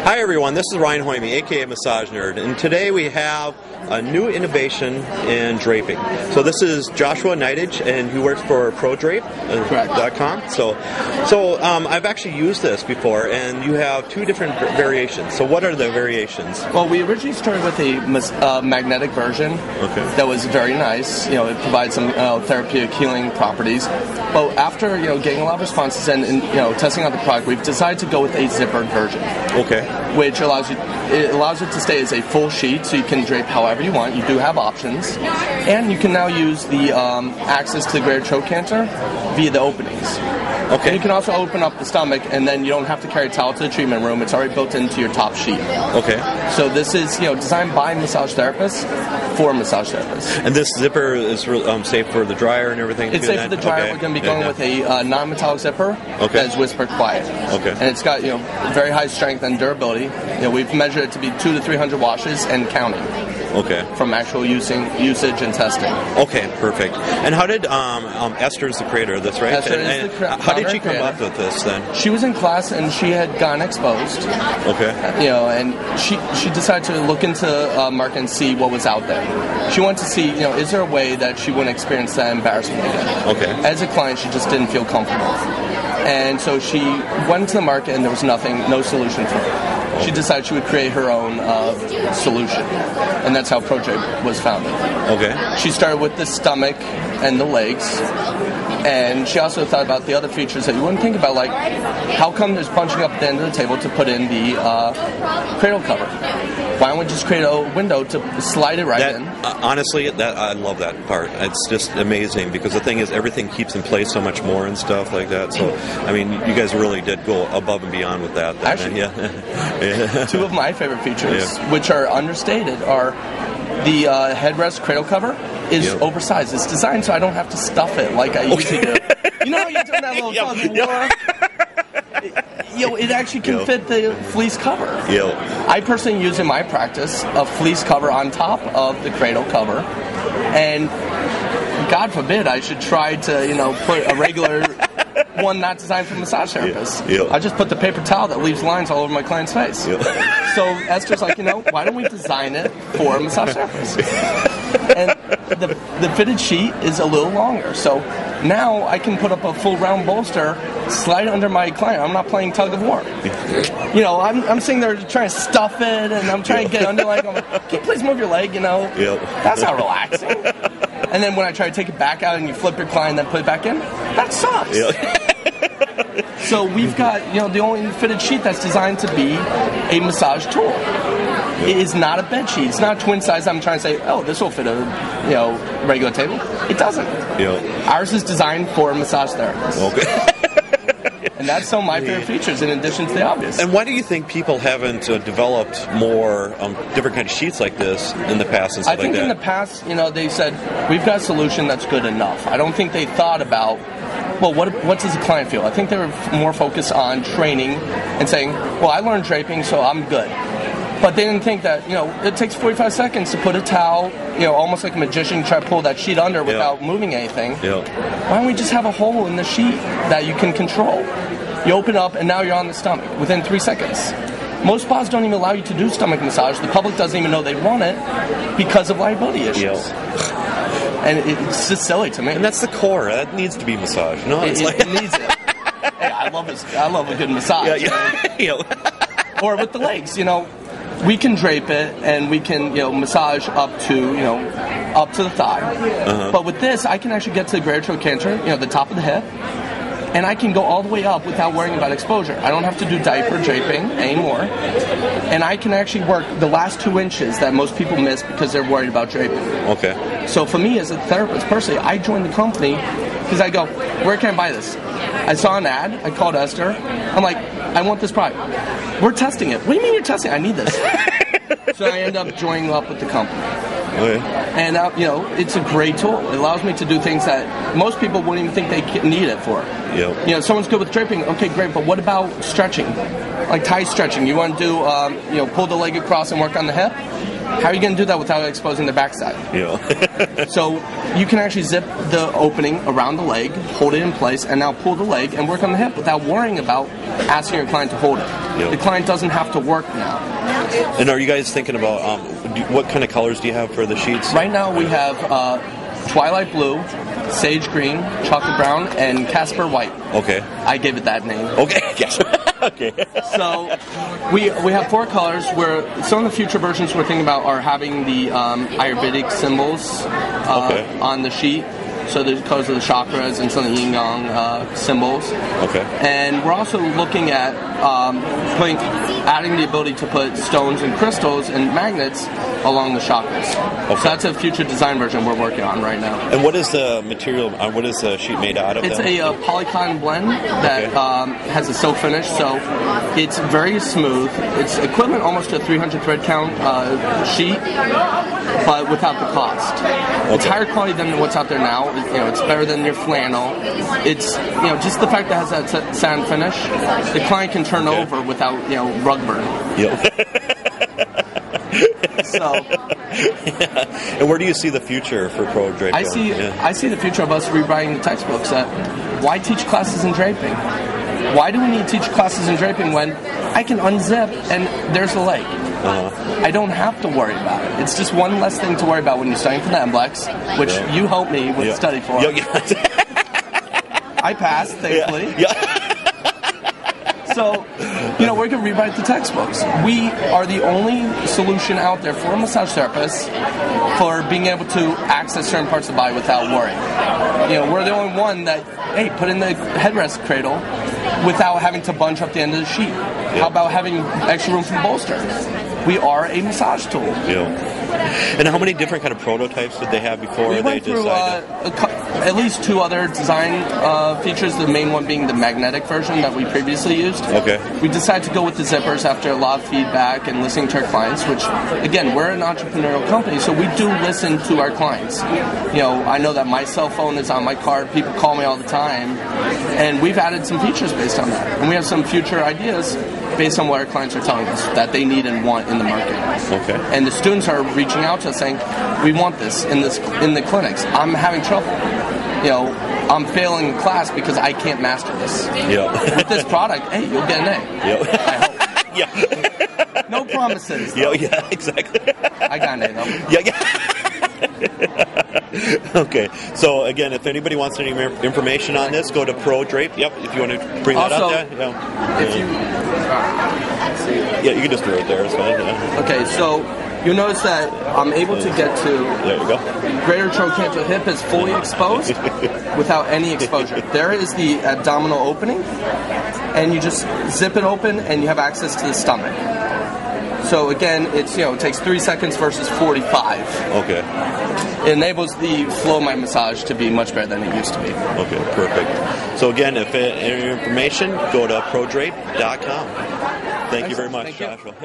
Hi everyone, this is Ryan Hoyme, aka Massage Nerd, and today we have a new innovation in draping. So this is Joshua Nightage, and he works for ProDrape.com. So I've actually used this before, and you have two different variations. So what are the variations? Well, we originally started with a magnetic version that was very nice. You know, it provides some therapeutic healing properties. But after getting a lot of responses and testing out the product, we've decided to go with a zippered version. Okay. Which allows it to stay as a full sheet, so you can drape however you want. You do have options, and you can now use the access to the greater choke canter via the openings. Okay. And you can also open up the stomach, and then you don't have to carry a towel to the treatment room. It's already built into your top sheet. Okay. So this is designed by massage therapists for massage therapists. And this zipper is safe for the dryer and everything? It's safe for the dryer. Okay. We're going to be going with a non-metallic zipper that is whisper quiet. Okay. And it's got very high strength and durability. We've measured it to be 200 to 300 washes and counting. Okay. From actual usage and testing. Okay, perfect. And how did Esther's the creator of this, right? Esther is the how did she come up with this then? She was in class and she had gotten exposed. Okay. And she decided to look into market and see what was out there. She wanted to see, is there a way that she wouldn't experience that embarrassment again? Okay. As a client, she just didn't feel comfortable. And so she went to the market and there was no solution for her. She decided she would create her own solution, and that's how ProDrape was founded. Okay. She started with the stomach and the legs, and she also thought about the other features that you wouldn't think about, like how come there's bunching up at the end of the table to put in the cradle cover? Why don't we just create a window to slide it in? Honestly, I love that part. It's just amazing because the thing is, everything keeps in place so much more and stuff like that. So, I mean, you guys really did go above and beyond with that. Actually, two of my favorite features, which are understated, are the headrest cradle cover is oversized. It's designed so I don't have to stuff it like I usually do. You know how you're doing that little tug of war? It actually can fit the fleece cover. I personally use in my practice a fleece cover on top of the cradle cover, and God forbid I should try to put a regular one not designed for massage therapists. I just put the paper towel that leaves lines all over my client's face. So Esther's like, why don't we design it for a massage therapist? And the fitted sheet is a little longer, so now I can put up a full round bolster, slide it under my client. I'm not playing tug of war. I'm sitting there trying to stuff it, and I'm trying to get under, like, I'm like, can you please move your leg, That's not relaxing. And then when I try to take it back out and you flip your client and then put it back in, that sucks. So we've got, the only fitted sheet that's designed to be a massage tool. It is not a bed sheet. It's not twin size. I'm trying to say, this will fit a, regular table. It doesn't. Ours is designed for massage therapists. Okay. And that's some of my favorite features in addition to the obvious. And why do you think people haven't developed more different kind of sheets like this in the past and stuff like that? I think in the past, they said, we've got a solution that's good enough. I don't think they thought about, well, what does the client feel? I think they were more focused on training and saying, well, I learned draping, so I'm good. But they didn't think that, it takes 45 seconds to put a towel, almost like a magician, try to pull that sheet under without moving anything. Why don't we just have a hole in the sheet that you can control? You open up, and now you're on the stomach within 3 seconds. Most spas don't even allow you to do stomach massage. The public doesn't even know they want it because of liability issues. And it's just silly to me. And that's the core. That needs to be massaged. No, it needs it. Hey, I love a good massage. Or with the legs, we can drape it and we can, massage up to the thigh. But with this, I can actually get to the greater choke canter, the top of the hip, and I can go all the way up without worrying about exposure. I don't have to do diaper draping anymore, and I can actually work the last 2 inches that most people miss because they're worried about draping. Okay. So for me as a therapist, personally, I joined the company because I go, where can I buy this? I saw an ad. I called Esther. I'm like, I want this product. We're testing it. What do you mean you're testing it? I need this. So I end up joining up with the company. Okay. And, it's a great tool. It allows me to do things that most people wouldn't even think they need it for. Someone's good with draping. Okay, great. But what about stretching? Like Thai stretching. You want to do, pull the leg across and work on the hip? How are you going to do that without exposing the backside? Yeah. So you can actually zip the opening around the leg, hold it in place, and now pull the leg and work on the hip without worrying about asking your client to hold it. Yep. The client doesn't have to work now. And are you guys thinking about what kind of colors do you have for the sheets? Right now we have Twilight Blue, Sage Green, Chocolate Brown, and Casper White. Okay. I gave it that name. Okay. Yes. Okay. So we have 4 colors. Where some of the future versions we're thinking about are having the Ayurvedic symbols on the sheet. So there's colors of the chakras and some of the yin yang symbols. Okay. And we're also looking at adding the ability to put stones and crystals and magnets along the chakras. Okay. So that's a future design version we're working on right now. And what is the material? What is the sheet made out of? It's a polycotton blend that has a silk finish, so it's very smooth. It's equivalent almost to a 300 thread count sheet, but without the cost. Okay. It's higher quality than what's out there now. It's better than your flannel. It's just the fact that it has that sand finish. The client can turn over without rug burn. Yep. So, and where do you see the future for ProDrape? I see the future of us rewriting the textbooks. Why teach classes in draping? Why do we need to teach classes in draping when I can unzip and there's the leg? I don't have to worry about it. It's just one less thing to worry about when you're studying for the MBLEX, which you helped me with study for. I passed, thankfully. So, we're going to rewrite the textbooks. We are the only solution out there for massage therapists for being able to access certain parts of the body without worrying. We're the only one that, put in the headrest cradle without having to bunch up the end of the sheet. How about having extra room for the bolster? We are a massage tool. And how many different kind of prototypes did they have before we went through at least 2 other design features, the main one being the magnetic version that we previously used. Okay. We decided to go with the zippers after a lot of feedback and listening to our clients, which, again, we're an entrepreneurial company, so we do listen to our clients. I know that my cell phone is on my card. People call me all the time, and we've added some features based on that. And we have some future ideas based on what our clients are telling us that they need and want in the market. Okay. And the students are reaching out to us saying, we want this in the clinics. I'm having trouble. I'm failing in class because I can't master this. With this product, you'll get an A. I hope. No promises. Yeah, exactly. I got an A though. Okay. So again, if anybody wants any more information on this, go to ProDrape. Yep. If you want to bring that up. If you you can just do it right there. It's fine. Okay. So you'll notice that I'm able to get to there you go. greater trochanter hip is fully exposed without any exposure. There is the abdominal opening, and you just zip it open, and you have access to the stomach. So again, it takes 3 seconds versus 45. Okay. It enables the flow of my massage to be much better than it used to be. Okay, perfect. So again, if any information, go to ProDrape.com. Thank you very much, Joshua.